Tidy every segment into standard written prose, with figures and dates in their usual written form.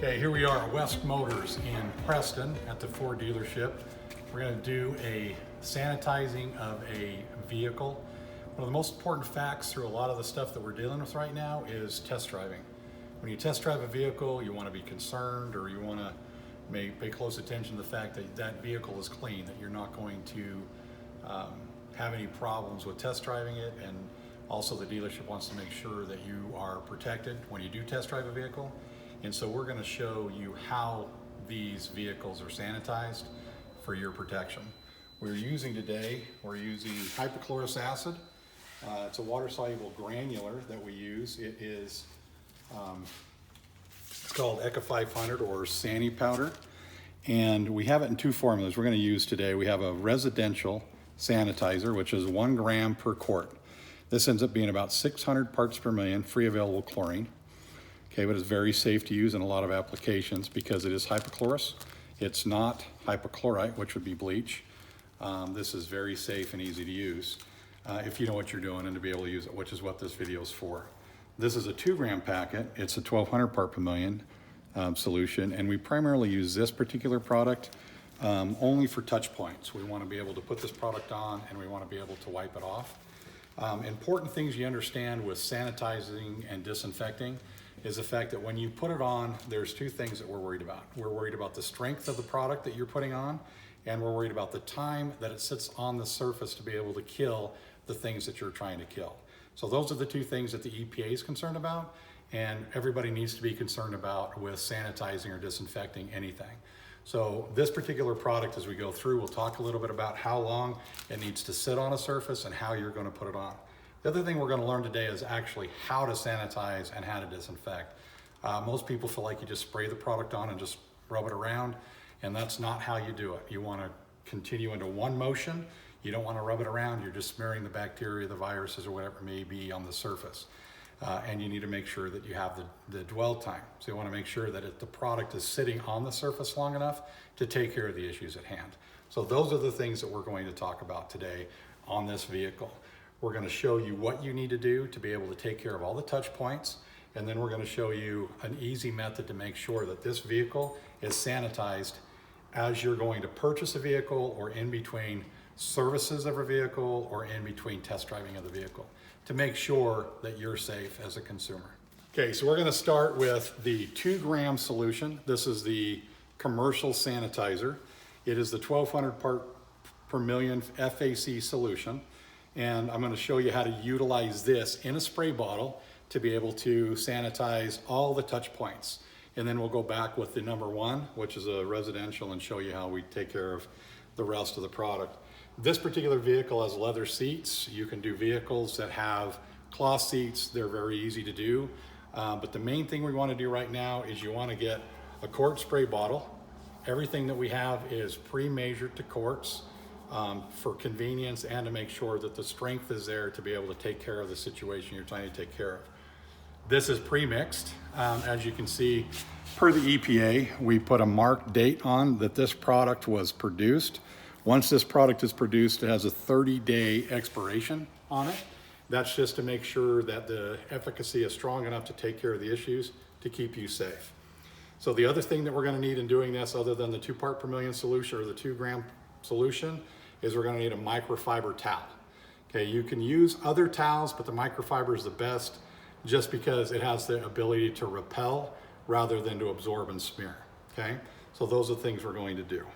Okay, here we are at West Motors in Preston at the Ford dealership. We're going to do a sanitizing of a vehicle. One of the most important facts through a lot of the stuff that we're dealing with right now is test driving. When you test drive a vehicle, you want to be concerned, or you want to pay close attention to the fact that that vehicle is clean, that you're not going to have any problems with test driving it, and also the dealership wants to make sure that you are protected when you do test drive a vehicle. And so we're going to show you how these vehicles are sanitized for your protection. We're using hypochlorous acid. It's a water-soluble granular that we use. It is it's called Eka 500 or Sani powder. And we have it in two formulas we're going to use today. We have a residential sanitizer, which is 1 gram per quart. This ends up being about 600 parts per million free available chlorine. Okay, but it's very safe to use in a lot of applications because it is hypochlorous. It's not hypochlorite, which would be bleach. This is very safe and easy to use if you know what you're doing and to be able to use it, which is what this video is for. This is a 2 gram packet. It's a 1200 part per million solution, and we primarily use this particular product only for touch points. We want to be able to put this product on and we want to be able to wipe it off. Important things you understand with sanitizing and disinfecting is the fact that when you put it on, there's two things that we're worried about. We're worried about the strength of the product that you're putting on, and we're worried about the time that it sits on the surface to be able to kill the things that you're trying to kill. So those are the two things that the EPA is concerned about, and everybody needs to be concerned about with sanitizing or disinfecting anything. So this particular product, as we go through, we'll talk a little bit about how long it needs to sit on a surface and how you're going to put it on. The other thing we're going to learn today is actually how to sanitize and how to disinfect. Most people feel like you just spray the product on and just rub it around, and that's not how you do it. You want to continue into one motion. You don't want to rub it around. You're just smearing the bacteria, the viruses, or whatever it may be on the surface. And you need to make sure that you have the dwell time. So you want to make sure that the product is sitting on the surface long enough to take care of the issues at hand. So those are the things that we're going to talk about today on this vehicle. We're going to show you what you need to do to be able to take care of all the touch points, and then we're going to show you an easy method to make sure that this vehicle is sanitized as you're going to purchase a vehicle, or in between services of a vehicle, or in between test driving of the vehicle, to make sure that you're safe as a consumer. Okay, so we're going to start with the 2 gram solution. This is the commercial sanitizer. It is the 1200 part per million FAC solution. And I'm going to show you how to utilize this in a spray bottle to be able to sanitize all the touch points. And then we'll go back with the number 1, which is a residential, and show you how we take care of the rest of the product. This particular vehicle has leather seats. You can do vehicles that have cloth seats. They're very easy to do. But the main thing we want to do right now is you want to get a quart spray bottle. Everything that we have is pre-measured to quarts. For convenience and to make sure that the strength is there to be able to take care of the situation you're trying to take care of. This is pre-mixed. As you can see, per the EPA, we put a marked date on that this product was produced. Once this product is produced, it has a 30-day expiration on it. That's just to make sure that the efficacy is strong enough to take care of the issues to keep you safe. So the other thing that we're going to need in doing this, other than the 2 part per million solution or the 2 gram solution, is we're going to need a microfiber towel. Okay, you can use other towels, but the microfiber is the best just because it has the ability to repel rather than to absorb and smear. Okay, so those are the things we're going to do.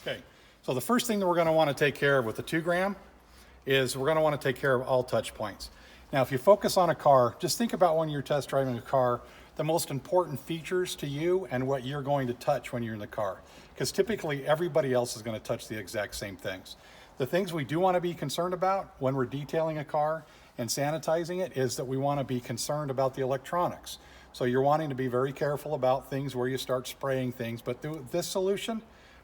Okay, so the first thing that we're going to want to take care of with the 2 gram is we're going to want to take care of all touch points. Now, if you focus on a car, just think about when you're test driving a car, the most important features to you and what you're going to touch when you're in the car. Because typically everybody else is going to touch the exact same things. The things we do want to be concerned about when we're detailing a car and sanitizing it is that we want to be concerned about the electronics. So you're wanting to be very careful about things where you start spraying things, but through this solution,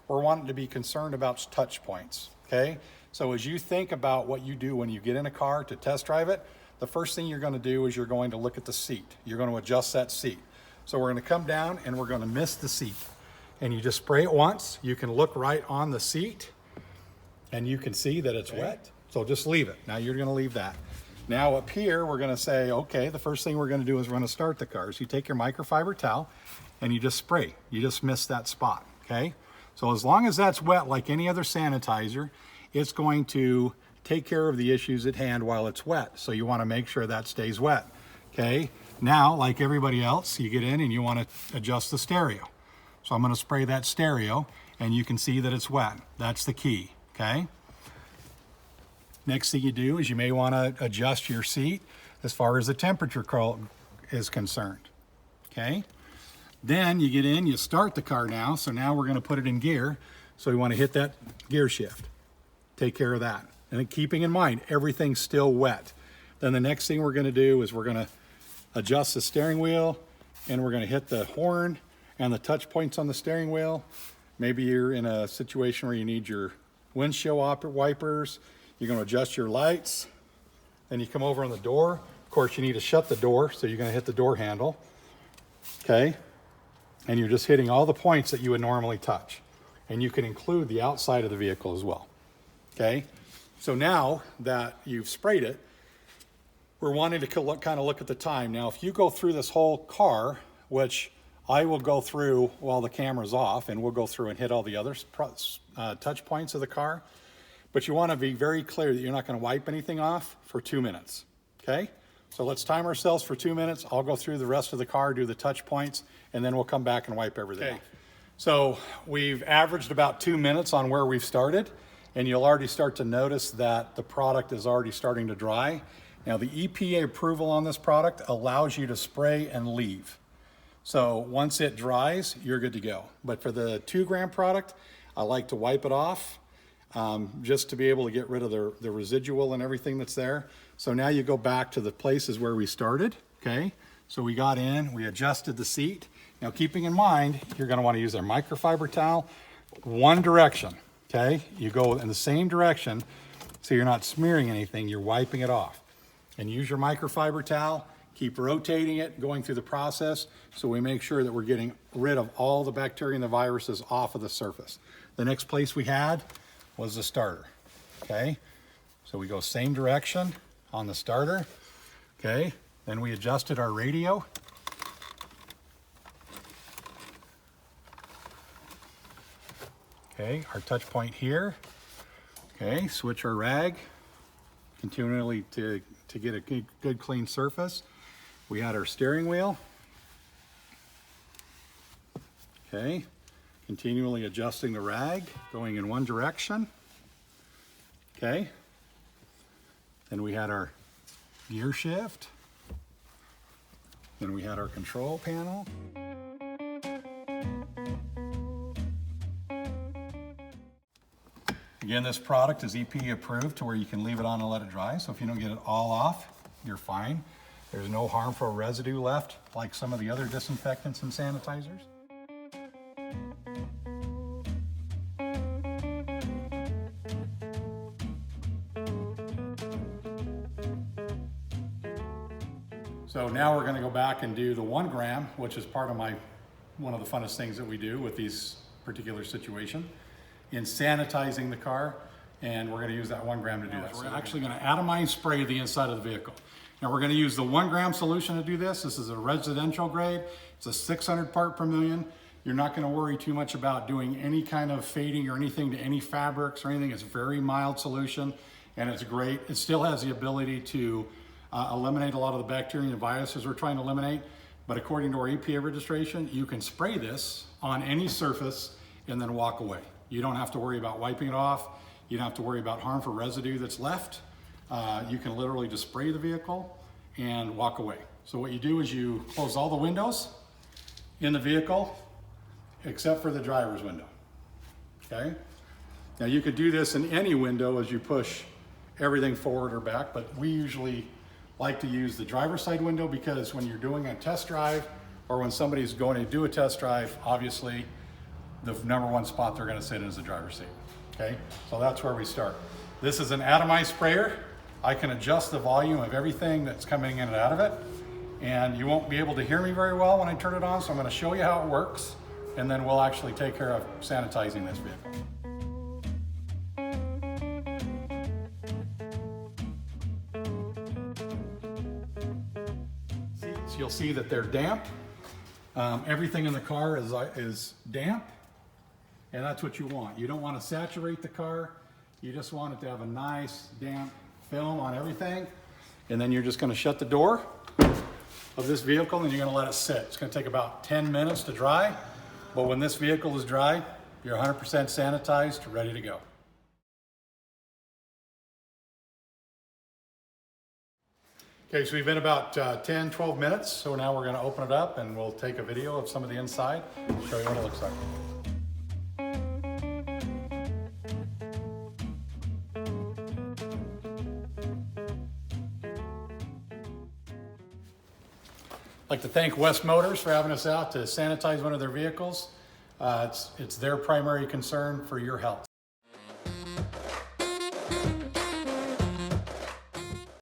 we're wanting to be concerned about touch points, okay? So as you think about what you do when you get in a car to test drive it, the first thing you're going to do is you're going to look at the seat. You're going to adjust that seat. So we're going to come down and we're going to mist the seat. And you just spray it once. You can look right on the seat and you can see that it's wet. So just leave it. Now you're going to leave that. Now up here, we're gonna say, okay, the first thing we're gonna do is we're gonna start the car. So you take your microfiber towel and you just spray. You just miss that spot, okay? So as long as that's wet like any other sanitizer, it's going to take care of the issues at hand while it's wet. So you wanna make sure that stays wet, okay? Now, like everybody else, you get in and you wanna adjust the stereo. So I'm gonna spray that stereo and you can see that it's wet. That's the key, okay? Next thing you do is you may want to adjust your seat as far as the temperature is concerned, okay? Then you get in, you start the car now, so now we're going to put it in gear, so we want to hit that gear shift. Take care of that. And then keeping in mind, everything's still wet. Then the next thing we're going to do is we're going to adjust the steering wheel, and we're going to hit the horn and the touch points on the steering wheel. Maybe you're in a situation where you need your windshield wipers. You're going to adjust your lights. Then you come over on the door. Of course, you need to shut the door, so you're going to hit the door handle. Okay? And you're just hitting all the points that you would normally touch. And you can include the outside of the vehicle as well. Okay? So now that you've sprayed it, we're wanting to kind of look at the time. Now, if you go through this whole car, which I will go through while the camera's off, and we'll go through and hit all the other touch points of the car. But you want to be very clear that you're not going to wipe anything off for 2 minutes, okay? So let's time ourselves for 2 minutes. I'll go through the rest of the car, do the touch points, and then we'll come back and wipe everything off. So we've averaged about 2 minutes on where we've started, and you'll already start to notice that the product is already starting to dry. Now the EPA approval on this product allows you to spray and leave. So once it dries, you're good to go. But for the 2 gram product, I like to wipe it off. Just to be able to get rid of the residual and everything that's there. So now you go back to the places where we started, okay? So we got in, we adjusted the seat. Now keeping in mind, you're gonna wanna use a microfiber towel, one direction, okay? You go in the same direction so you're not smearing anything, you're wiping it off. And use your microfiber towel, keep rotating it, going through the process so we make sure that we're getting rid of all the bacteria and the viruses off of the surface. The next place we had was the starter, okay? So we go same direction on the starter, okay? Then we adjusted our radio. Okay, our touch point here. Okay, switch our rag continually to get a good clean surface. We had our steering wheel. Okay. Continually adjusting the rag, going in one direction. Okay. Then we had our gear shift. Then we had our control panel. Again, this product is EPA approved to where you can leave it on and let it dry. So if you don't get it all off, you're fine. There's no harmful residue left like some of the other disinfectants and sanitizers. So now we're going to go back and do the 1 gram, which is part of one of the funnest things that we do with these particular situation in sanitizing the car. And we're going to use that 1 gram to do that. We're actually going to atomize spray the inside of the vehicle. Now we're going to use the 1 gram solution to do this. This is a residential grade. It's a 600 part per million. You're not going to worry too much about doing any kind of fading or anything to any fabrics or anything. It's a very mild solution and it's great. It still has the ability to eliminate a lot of the bacteria and viruses we're trying to eliminate. But according to our EPA registration, you can spray this on any surface and then walk away. You don't have to worry about wiping it off. You don't have to worry about harmful residue that's left. You can literally just spray the vehicle and walk away. So what you do is you close all the windows in the vehicle except for the driver's window, okay? Now you could do this in any window as you push everything forward or back, but we usually like to use the driver's side window because when you're doing a test drive or when somebody's going to do a test drive, obviously the #1 spot they're gonna sit in is the driver's seat, okay? So that's where we start. This is an atomized sprayer. I can adjust the volume of everything that's coming in and out of it, and you won't be able to hear me very well when I turn it on, so I'm gonna show you how it works, and then we'll actually take care of sanitizing this vehicle. you'll see that they're damp. Everything in the car is damp, and that's what you want. You don't want to saturate the car. You just want it to have a nice damp film on everything. And then you're just going to shut the door of this vehicle and you're going to let it sit. It's going to take about 10 minutes to dry, but when this vehicle is dry, you're 100% sanitized, ready to go. Okay, so we've been about 10, 12 minutes, so now we're going to open it up and we'll take a video of some of the inside, show you what it looks like. I'd like to thank West Motors for having us out to sanitize one of their vehicles. It's their primary concern for your health.